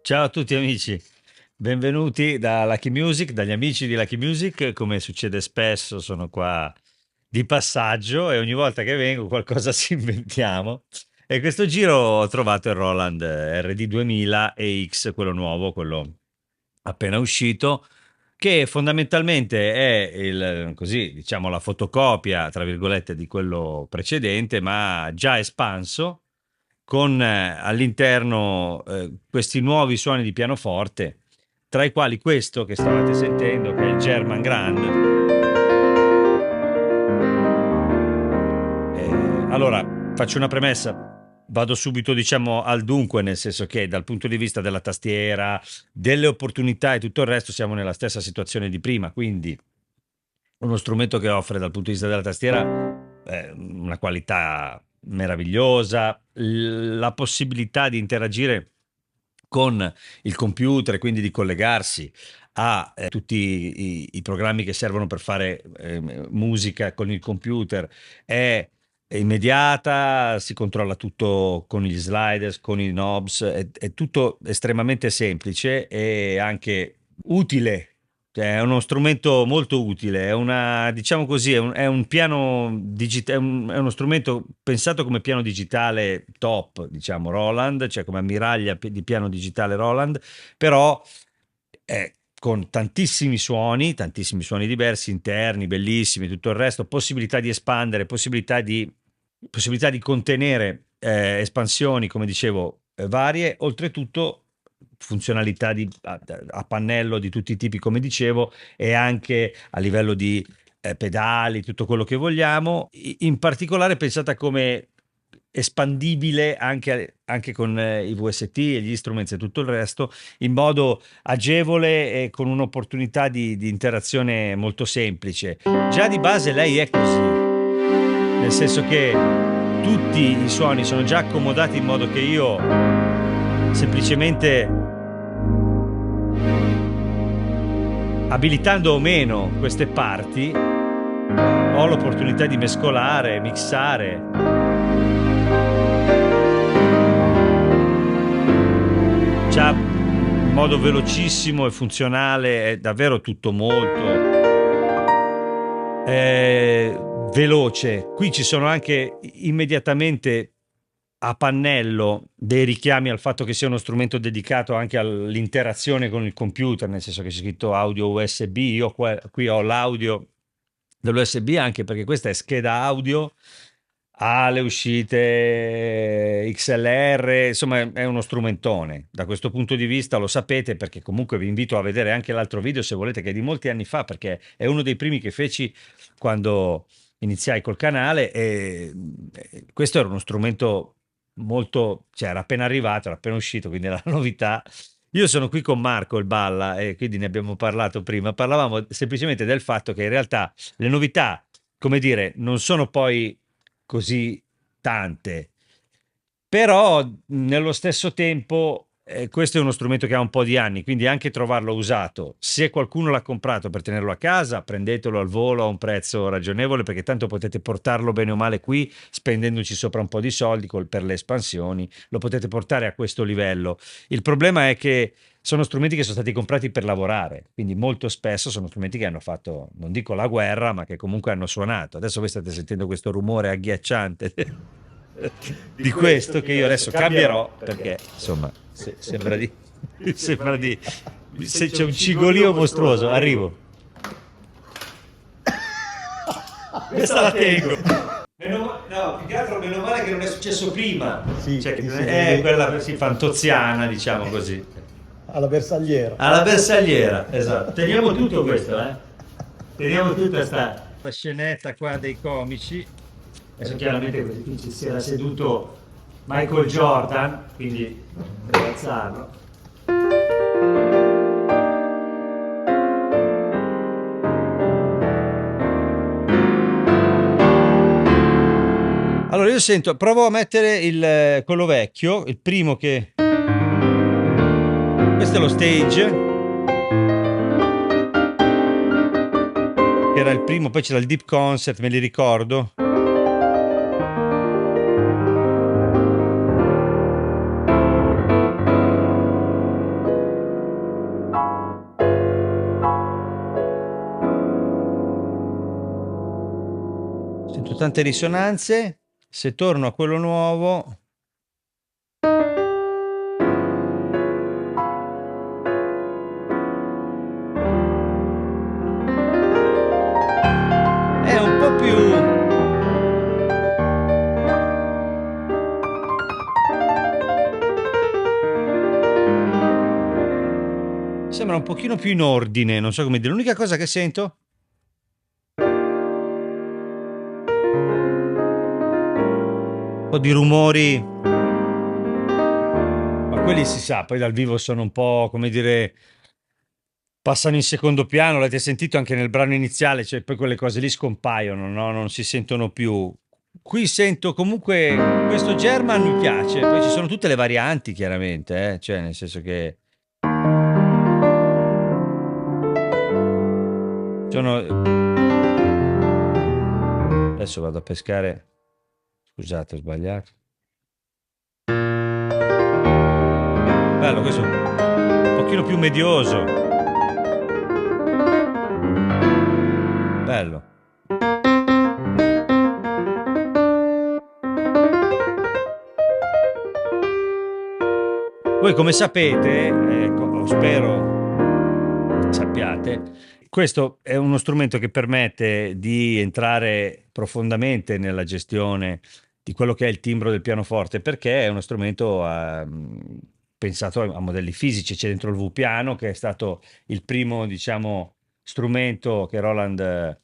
Ciao a tutti amici, benvenuti da Lucky Music, dagli amici di Lucky Music. Come succede spesso, sono qua di passaggio e ogni volta che vengo qualcosa ci inventiamo. E questo giro ho trovato il Roland RD 2000 EX, quello nuovo, quello appena uscito, che fondamentalmente è così, diciamo, la fotocopia, tra virgolette, di quello precedente, ma già espanso con all'interno questi nuovi suoni di pianoforte, tra i quali questo che stavate sentendo, che è il German Grand. Allora, faccio una premessa, vado subito, diciamo, al dunque, nel senso che dal punto di vista della tastiera, delle opportunità e tutto il resto, siamo nella stessa situazione di prima, quindi uno strumento che offre dal punto di vista della tastiera una qualità meravigliosa, la possibilità di interagire con il computer e quindi di collegarsi a tutti i programmi che servono per fare musica con il computer è immediata, si controlla tutto con gli sliders, con i knobs, è tutto estremamente semplice e anche utile. Cioè, è uno strumento molto utile, è una, diciamo così, è un piano digitale, è uno strumento pensato come piano digitale top, diciamo, Roland, cioè come ammiraglia di piano digitale Roland, però è con tantissimi suoni diversi, interni, bellissimi, tutto il resto, possibilità di espandere, possibilità di contenere espansioni, come dicevo, varie, oltretutto funzionalità a pannello di tutti i tipi, come dicevo, e anche a livello di pedali, tutto quello che vogliamo, in particolare pensata come espandibile anche con i VST e gli instruments e tutto il resto in modo agevole e con un'opportunità di interazione molto semplice. Già di base lei è così, nel senso che tutti i suoni sono già accomodati in modo che io semplicemente abilitando o meno queste parti ho l'opportunità di mescolare, mixare. Già in modo velocissimo e funzionale, è davvero tutto molto veloce. Qui ci sono anche immediatamente a pannello dei richiami al fatto che sia uno strumento dedicato anche all'interazione con il computer, nel senso che c'è scritto audio USB. Io qui ho l'audio dell'USB anche perché questa è scheda audio, ha le uscite XLR, insomma è uno strumentone. Da questo punto di vista lo sapete, perché comunque vi invito a vedere anche l'altro video se volete, che è di molti anni fa, perché è uno dei primi che feci quando iniziai col canale e questo era uno strumento molto, cioè era appena arrivato, era appena uscito, quindi era la novità. Io sono qui con Marco il Balla e quindi ne abbiamo parlato prima. Parlavamo semplicemente del fatto che in realtà le novità, come dire, non sono poi così tante, però nello stesso tempo questo è uno strumento che ha un po' di anni, quindi anche trovarlo usato, se qualcuno l'ha comprato per tenerlo a casa, prendetelo al volo a un prezzo ragionevole, perché tanto potete portarlo bene o male qui spendendoci sopra un po' di soldi per le espansioni, lo potete portare a questo livello. Il problema è che sono strumenti che sono stati comprati per lavorare, quindi molto spesso sono strumenti che hanno fatto, non dico la guerra, ma che comunque hanno suonato. Adesso voi state sentendo questo rumore agghiacciante di questo che io adesso cambierò perché insomma sembra di sembra di se c'è un cigolio mostruoso. Arrivo, questa la tengo. No, più che altro meno male che non è successo prima, Sì, cioè che sì, non sì, è quella fantoziana, diciamo così, alla bersagliera. alla bersagliera, esatto. Teniamo tutto questo, teniamo tutta sta scenetta qua dei comici. Adesso chiaramente qui ci si era seduto Michael Jordan, quindi devo alzarlo. Allora io sento, provo a mettere quello vecchio, il primo che... Questo è lo stage, che era il primo, poi c'era il Deep Concert, me li ricordo. Sento tante risonanze. Se torno a quello nuovo, è un po' più... Sembra un pochino più in ordine, non so come dire. L'unica cosa che sento... un po' di rumori, ma quelli si sa, poi dal vivo sono un po', come dire, passano in secondo piano, l'avete sentito anche nel brano iniziale, cioè poi quelle cose lì scompaiono, no? Non si sentono più. Qui sento comunque questo German mi piace, poi ci sono tutte le varianti chiaramente, cioè nel senso che sono... Adesso vado a pescare, scusate ho sbagliato. Bello questo, un pochino più medioso. Bello. Voi come sapete, spero sappiate, questo è uno strumento che permette di entrare profondamente nella gestione di quello che è il timbro del pianoforte, perché è uno strumento pensato a modelli fisici. C'è dentro il V-piano, che è stato il primo, diciamo, strumento che Roland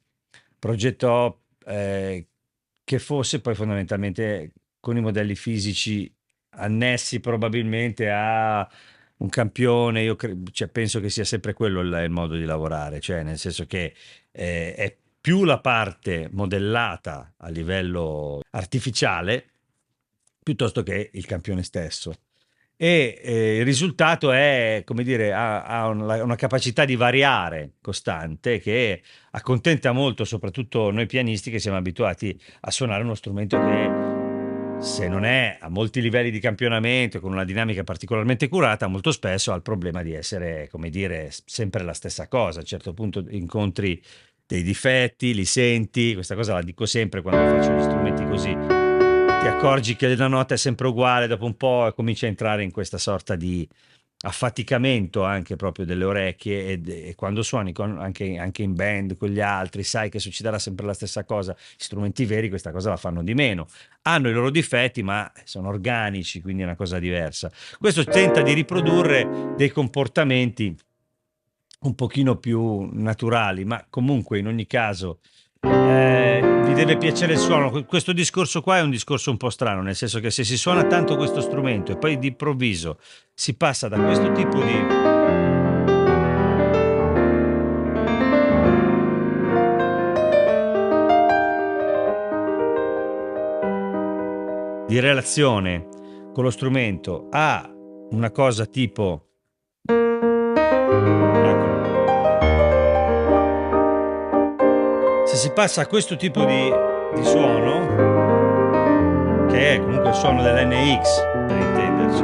progettò, che fosse poi fondamentalmente con i modelli fisici annessi probabilmente a un campione. Cioè, penso che sia sempre quello il modo di lavorare, cioè nel senso che è più la parte modellata a livello artificiale piuttosto che il campione stesso. E il risultato è, come dire, ha una capacità di variare costante che accontenta molto, soprattutto noi pianisti che siamo abituati a suonare uno strumento che, se non è a molti livelli di campionamento, con una dinamica particolarmente curata, molto spesso ha il problema di essere, come dire, sempre la stessa cosa. A un certo punto incontri dei difetti, li senti, questa cosa la dico sempre quando faccio gli strumenti così, ti accorgi che la nota è sempre uguale, dopo un po' cominci a entrare in questa sorta di affaticamento anche proprio delle orecchie, e quando suoni anche in band con gli altri sai che succederà sempre la stessa cosa. Gli strumenti veri questa cosa la fanno di meno, hanno i loro difetti ma sono organici, quindi è una cosa diversa. Questo tenta di riprodurre dei comportamenti un pochino più naturali, ma comunque in ogni caso vi deve piacere il suono. Questo discorso qua è un discorso un po' strano, nel senso che se si suona tanto questo strumento e poi d'improvviso si passa da questo tipo di relazione con lo strumento a una cosa tipo... Se si passa a questo tipo di suono, che è comunque il suono dell'NX, per intenderci,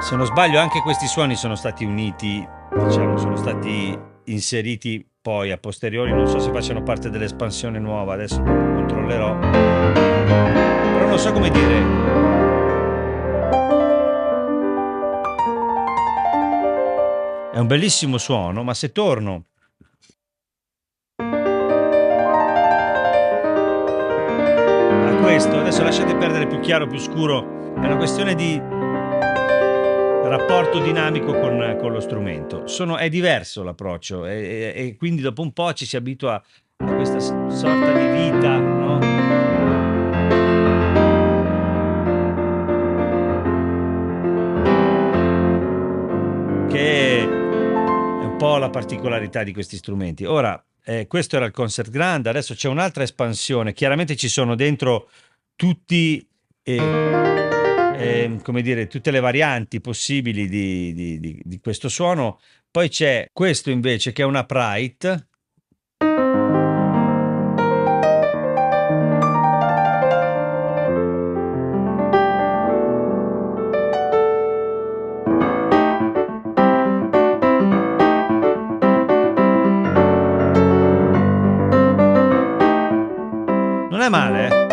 se non sbaglio anche questi suoni sono stati uniti, diciamo, sono stati inseriti poi a posteriori, non so se facciano parte dell'espansione nuova, adesso controllerò, però non so come dire. È un bellissimo suono, ma se torno a questo, adesso lasciate perdere più chiaro, più scuro, è una questione di rapporto dinamico con lo strumento. È diverso l'approccio e quindi dopo un po' ci si abitua a questa sorta di vita, no? Che è un po' la particolarità di questi strumenti. Ora, questo era il Concert Grande, adesso c'è un'altra espansione, chiaramente ci sono dentro tutti, come dire, tutte le varianti possibili di questo suono. Poi c'è questo invece che è un upright, è male, eh?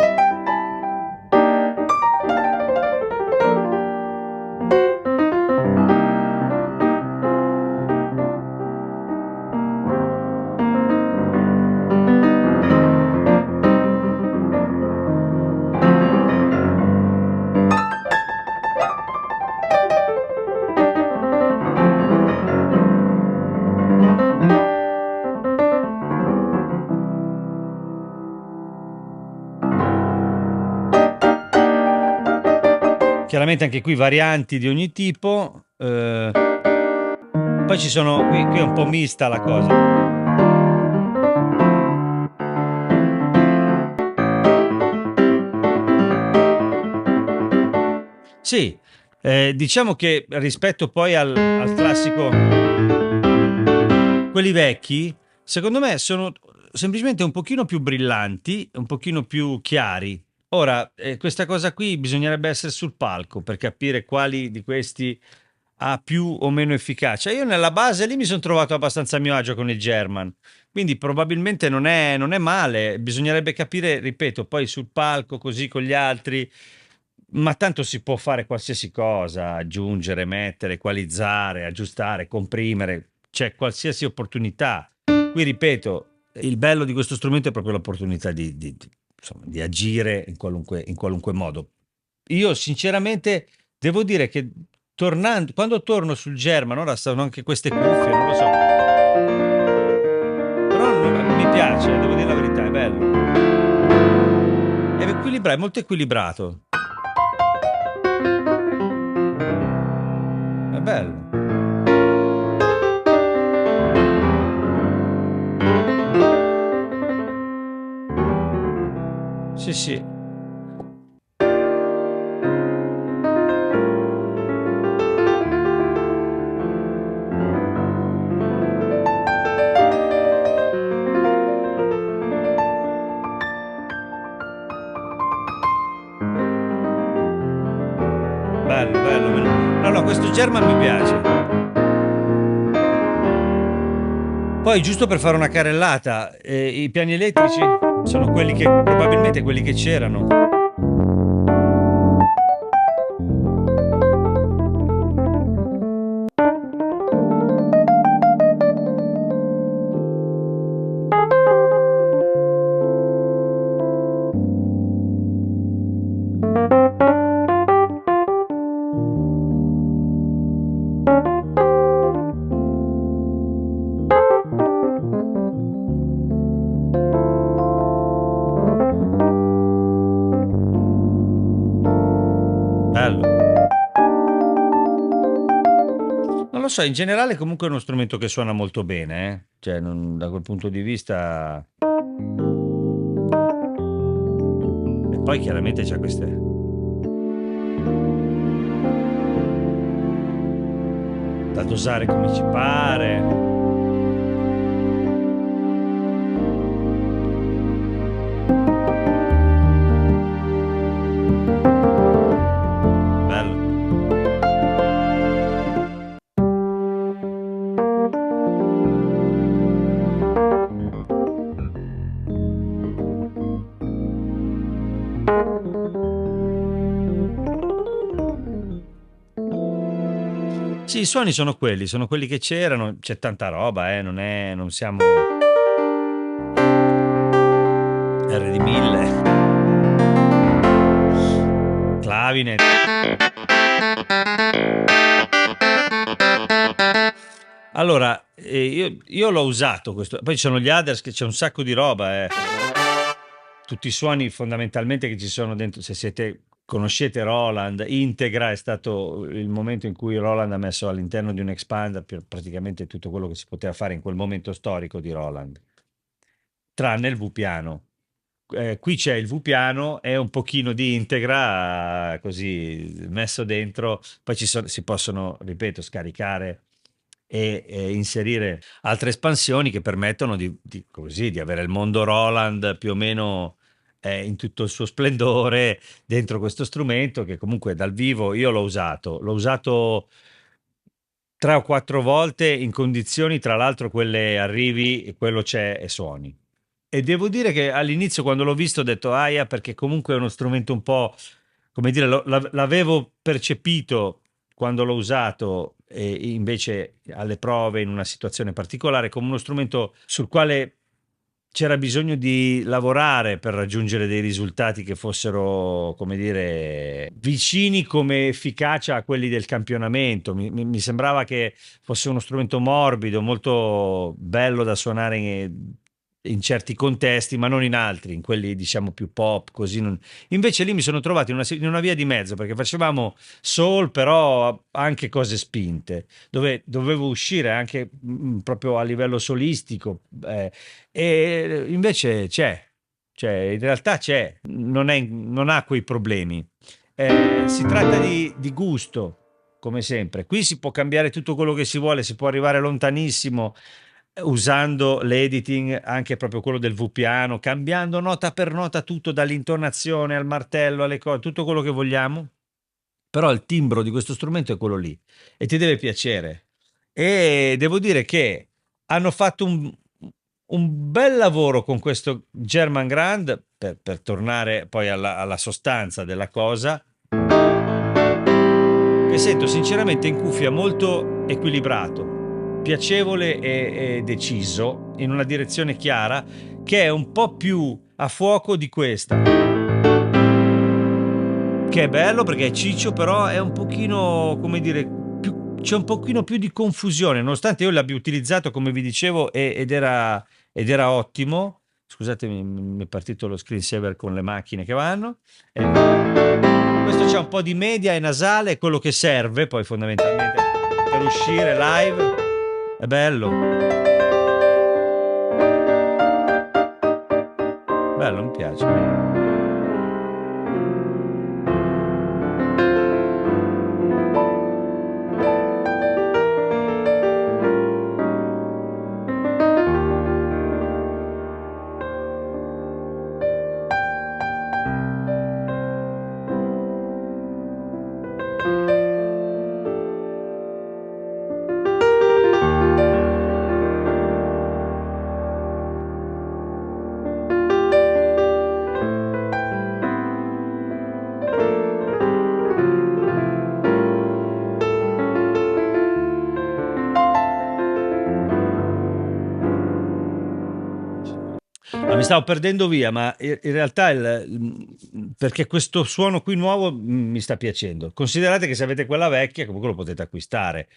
Chiaramente anche qui varianti di ogni tipo. Poi ci sono, qui è un po' mista la cosa. Sì, diciamo che rispetto poi al classico, quelli vecchi, secondo me sono semplicemente un pochino più brillanti, un pochino più chiari. Ora, questa cosa qui bisognerebbe essere sul palco per capire quali di questi ha più o meno efficacia. Io nella base lì mi sono trovato abbastanza a mio agio con il German, quindi probabilmente non è male, bisognerebbe capire, ripeto, poi sul palco così con gli altri, ma tanto si può fare qualsiasi cosa, aggiungere, mettere, equalizzare, aggiustare, comprimere, c'è qualsiasi opportunità. Qui ripeto, il bello di questo strumento è proprio l'opportunità insomma, di agire in qualunque modo. Io sinceramente devo dire che quando torno sul German, ora stanno anche queste cuffie, non lo so, però mi piace, devo dire la verità, è bello. È molto equilibrato, è bello. Sì, sì. Bello, bello, bello. No, no, questo German mi piace. Poi, giusto per fare una carrellata, i piani elettrici sono quelli che, probabilmente quelli che c'erano. Bello. Non lo so, in generale comunque è uno strumento che suona molto bene, eh. Cioè, da quel punto di vista. E poi chiaramente c'è queste. Da dosare come ci pare. Bello. Sì, i suoni sono quelli che c'erano, c'è tanta roba, non siamo RD1000, clavinet. Allora, io l'ho usato questo, poi ci sono gli others che c'è un sacco di roba, tutti i suoni fondamentalmente che ci sono dentro, se siete conoscete Roland, Integra è stato il momento in cui Roland ha messo all'interno di un expander praticamente tutto quello che si poteva fare in quel momento storico di Roland, tranne il V-piano. Qui c'è il V-piano e un pochino di Integra così messo dentro, poi si possono, ripeto, scaricare e inserire altre espansioni che permettono di avere il mondo Roland più o meno in tutto il suo splendore dentro questo strumento che comunque dal vivo io l'ho usato 3 o 4 volte in condizioni, tra l'altro quelle arrivi e quello c'è e suoni. e devo dire che all'inizio quando l'ho visto ho detto aia, perché comunque è uno strumento un po', come dire, l'avevo percepito quando l'ho usato e invece alle prove in una situazione particolare come uno strumento sul quale c'era bisogno di lavorare per raggiungere dei risultati che fossero, come dire, vicini come efficacia a quelli del campionamento. Mi sembrava che fosse uno strumento morbido, molto bello da suonare in certi contesti, ma non in altri, in quelli diciamo più pop, così non. Invece lì mi sono trovato in una via di mezzo perché facevamo soul, però anche cose spinte, dove dovevo uscire anche proprio a livello solistico. E invece cioè, in realtà c'è, non ha quei problemi. Si tratta di gusto, come sempre. Qui si può cambiare tutto quello che si vuole, si può arrivare lontanissimo usando l'editing, anche proprio quello del V-piano, cambiando nota per nota tutto dall'intonazione al martello, alle cose, tutto quello che vogliamo. Però il timbro di questo strumento è quello lì e ti deve piacere. E devo dire che hanno fatto un bel lavoro con questo German Grand per tornare poi alla sostanza della cosa, che sento sinceramente in cuffia molto equilibrato, piacevole e deciso in una direzione chiara che è un po' più a fuoco di questa, che è bello perché è ciccio, però è un pochino, come dire, c'è un pochino più di confusione, nonostante io l'abbia utilizzato, come vi dicevo, ed era ottimo. Scusatemi, mi è partito lo screensaver con le macchine che vanno. Questo c'è un po' di media e nasale, è quello che serve poi fondamentalmente per uscire live. È bello, bello, mi piace. Ma mi stavo perdendo via, ma in realtà perché questo suono qui nuovo mi sta piacendo. Considerate che se avete quella vecchia, comunque lo potete acquistare.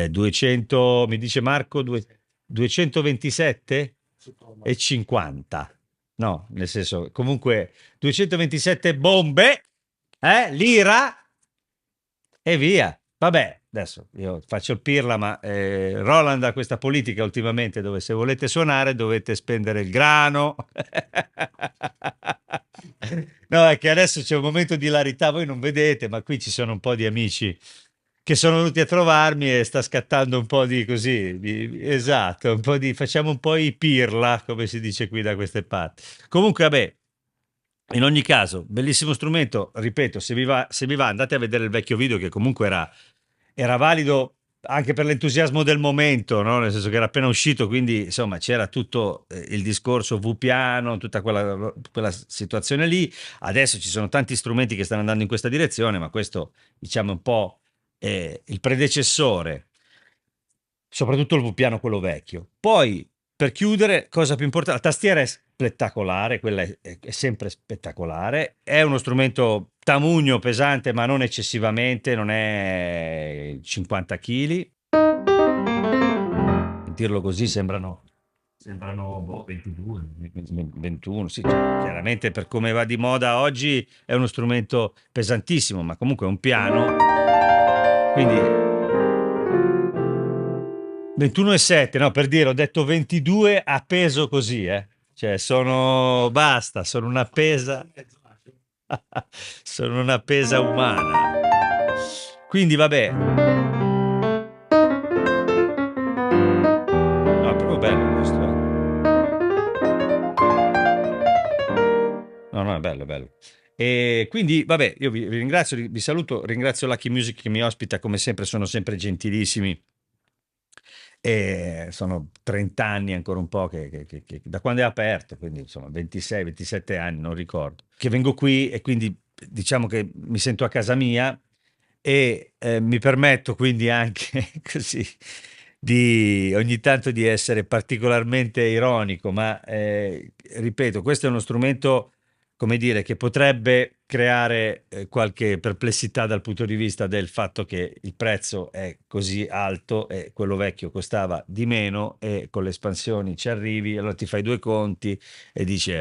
200, mi dice Marco, 227 e 50. No, nel senso, comunque 227 bombe, lira e via. Vabbè, adesso io faccio il pirla, ma Roland ha questa politica ultimamente dove se volete suonare dovete spendere il grano. No, è che adesso c'è un momento di ilarità, voi non vedete, ma qui ci sono un po' di amici che sono venuti a trovarmi e sta scattando un po' di così, esatto, un po' di, facciamo un po' i pirla, come si dice qui da queste parti. Comunque, vabbè, in ogni caso, bellissimo strumento, ripeto, se vi va andate a vedere il vecchio video che comunque era valido anche per l'entusiasmo del momento, no? Nel senso che era appena uscito, quindi insomma c'era tutto il discorso V-piano, tutta quella situazione lì. Adesso ci sono tanti strumenti che stanno andando in questa direzione, ma questo diciamo è un po' il predecessore, soprattutto il V-piano quello vecchio. Poi per chiudere, cosa più importante, la tastiera è spettacolare, quella è sempre spettacolare, è uno strumento tamugno pesante ma non eccessivamente, non è 50 kg, dirlo così sembrano 22, 21, sì, cioè, chiaramente per come va di moda oggi è uno strumento pesantissimo, ma comunque è un piano, quindi 21,7, no, per dire, ho detto 22 a peso così, eh. Cioè, basta, sono una pesa, sono una pesa umana. Quindi, vabbè, no, è proprio bello questo, No, no, è bello, è bello. E quindi, vabbè, io vi ringrazio, vi saluto, ringrazio Lucky Music che mi ospita, come sempre, sono sempre gentilissimi e sono 30 anni ancora un po' da quando è aperto, quindi insomma 26, 27 anni, non ricordo, che vengo qui e quindi diciamo che mi sento a casa mia e mi permetto quindi anche così di ogni tanto di essere particolarmente ironico, ma ripeto, questo è uno strumento, come dire, che potrebbe creare qualche perplessità dal punto di vista del fatto che il prezzo è così alto e quello vecchio costava di meno e con le espansioni ci arrivi, allora ti fai due conti e dici,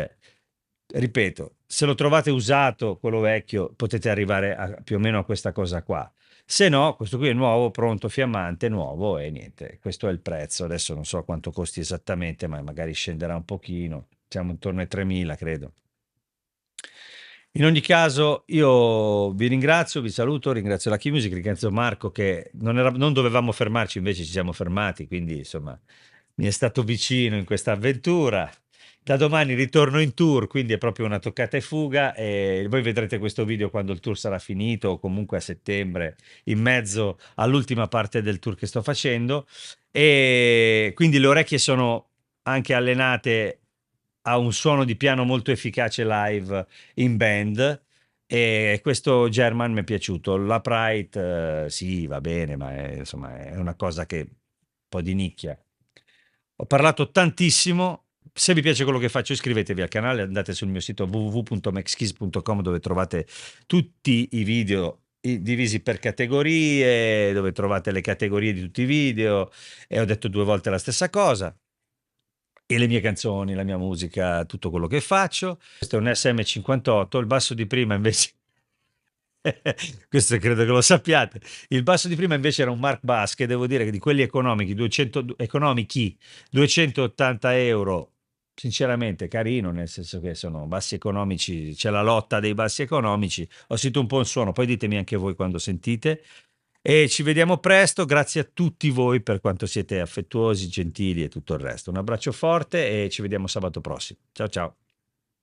ripeto, se lo trovate usato, quello vecchio, potete arrivare più o meno a questa cosa qua. Se no, questo qui è nuovo, pronto, fiammante, nuovo e niente, questo è il prezzo. Adesso non so quanto costi esattamente, ma magari scenderà un pochino. Siamo intorno ai 3.000, credo. In ogni caso, io vi ringrazio, vi saluto, ringrazio la Key Music, ringrazio Marco che non dovevamo fermarci, invece ci siamo fermati, quindi insomma mi è stato vicino in questa avventura. Da domani ritorno in tour, quindi è proprio una toccata e fuga e voi vedrete questo video quando il tour sarà finito o comunque a settembre, in mezzo all'ultima parte del tour che sto facendo e quindi le orecchie sono anche allenate a un suono di piano molto efficace live in band e questo German mi è piaciuto. L'Upright sì, va bene, ma insomma è una cosa che un po' di nicchia. Ho parlato tantissimo. Se vi piace quello che faccio, iscrivetevi al canale, andate sul mio sito www.maxkiss.com dove trovate tutti i video divisi per categorie, dove trovate le categorie di tutti i video e ho detto due volte la stessa cosa e le mie canzoni, la mia musica, tutto quello che faccio. Questo è un SM58, il basso di prima invece, questo credo che lo sappiate, il basso di prima invece era un Mark Bass che devo dire che di quelli economici, 280 euro, sinceramente carino, nel senso che sono bassi economici, c'è la lotta dei bassi economici, ho sentito un po' un suono, poi ditemi anche voi quando sentite. E ci vediamo presto, grazie a tutti voi per quanto siete affettuosi, gentili e tutto il resto. Un abbraccio forte e ci vediamo sabato prossimo. Ciao ciao.